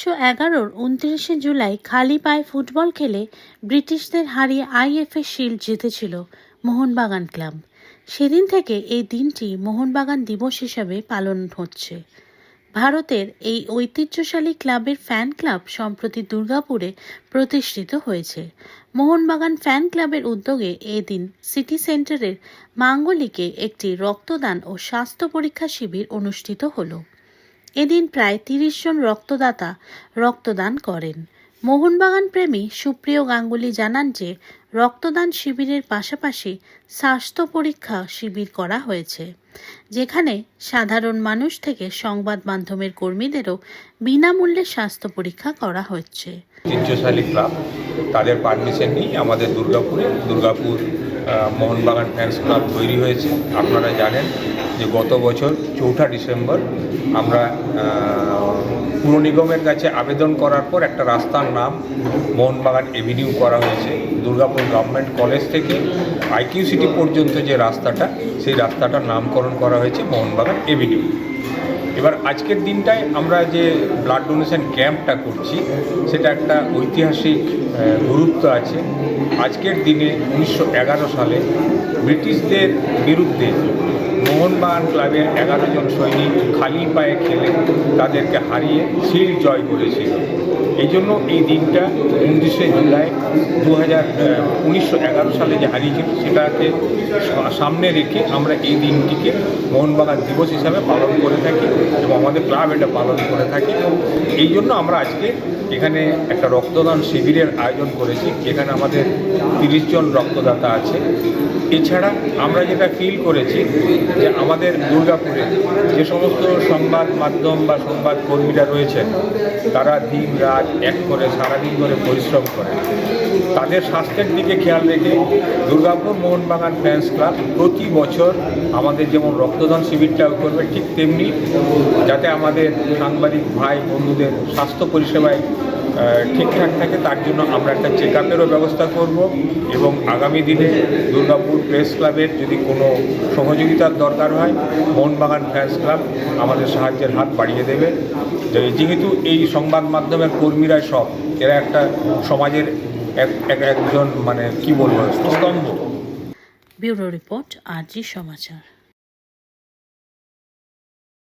1911-র 29শে জুলাই খালি পায়ে ফুটবল খেলে ব্রিটিশদের হারিয়ে আইএফএ শিল্ড জিতেছিল মোহনবাগান ক্লাব। সেদিন থেকে এই দিনটি মোহনবাগান দিবস হিসাবে পালন হচ্ছে। ভারতের এই ঐতিহ্যশালী ক্লাবের ফ্যান ক্লাব সম্প্রতি দুর্গাপুরে প্রতিষ্ঠিত হয়েছে। মোহনবাগান ফ্যান ক্লাবের উদ্যোগে এদিন সিটি সেন্টারের মাঙ্গলিকে একটি রক্তদান ও স্বাস্থ্য পরীক্ষা শিবির অনুষ্ঠিত হলো। এদিন প্রায় 30 জন রক্তদাতা রক্তদান করেন। মোহনবাগান প্রেমী সুপ্রিয় গাঙ্গুলি জানান যে রক্তদান শিবিরের পাশাপাশি স্বাস্থ্য পরীক্ষা শিবির করা হয়েছে, যেখানে সাধারণ মানুষ থেকে সংবাদ মাধ্যমের কর্মীদেরও বিনামূল্যে স্বাস্থ্য পরীক্ষা করা হচ্ছে। ঐতিহ্যশালী ক্লাব তাদের পারমিশন নিয়ে আমাদের দুর্গাপুর মোহনবাগান ফ্যান্স ক্লাব তৈরি হয়েছে। আপনারা জানেন যে গত বছর 4 ডিসেম্বর আমরা পুর নিগমের কাছে আবেদন করার পর একটা রাস্তার নাম মোহনবাগান এভিনিউ করা হয়েছে। দুর্গাপুর গভর্নমেন্ট কলেজ থেকে আইকিউ সিটি পর্যন্ত যে রাস্তাটা, সেই রাস্তাটার নামকরণ করা হয়েছে মোহনবাগান এভিনিউ। এবার আজকের দিনটায় আমরা যে ব্লাড ডোনেশন ক্যাম্পটা করছি, সেটা একটা ঐতিহাসিক গুরুত্ব আছে। আজকের দিনে 1911 সালে ব্রিটিশদের বিরুদ্ধে মোহনবাগান ক্লাবের 11 জন সৈনিক খালি পায়ে খেলে তাদেরকে হারিয়ে শিল্ড জয় করেছিল। এই জন্য এই দিনটা 29শে জুলাই 1911 সালে যে হারিয়েছিল সেটাকে সামনে রেখে আমরা এই দিনটিকে মোহনবাগান দিবস হিসাবে পালন করে থাকি এবং আমাদের ক্লাব এটা পালন করে থাকি। এই জন্য আমরা আজকে এখানে একটা রক্তদান শিবিরের আয়োজন করেছি। এখানে আমাদের 30 জন রক্তদাতা আছে। এছাড়া আমরা যেটা ফিল করেছি যে আমাদের দুর্গাপুরে যে সমস্ত সংবাদ মাধ্যম বা সংবাদ কর্মীরা রয়েছেন, তারা দিন রাত এক করে সারাদিন ধরে পরিশ্রম করে। তাদের স্বাস্থ্যের দিকে খেয়াল রেখে দুর্গাপুর মোহনবাগান ফ্যান্স ক্লাব প্রতি বছর আমাদের যেমন রক্তদান শিবিরটাও করবে, ঠিক তেমনি যাতে আমাদের সাংবাদিক ভাই বন্ধুদের স্বাস্থ্য পরিষেবায় ঠিকঠাক থাকে, তার জন্য আমরা একটা চেক আপেরও ব্যবস্থা করব। এবং আগামী দিনে দুর্গাপুর প্রেস ক্লাবের যদি কোনো সহযোগিতার দরকার হয়, মোহনবাগান ফ্যান্স ক্লাব আমাদের সাহায্যের হাত বাড়িয়ে দেবে। যেহেতু এই সংবাদ মাধ্যমের কর্মীরা সব এরা একটা সমাজের একজন কি বলবো স্তম্ভ। ব্যুরো রিপোর্ট, আরজি সমাচার।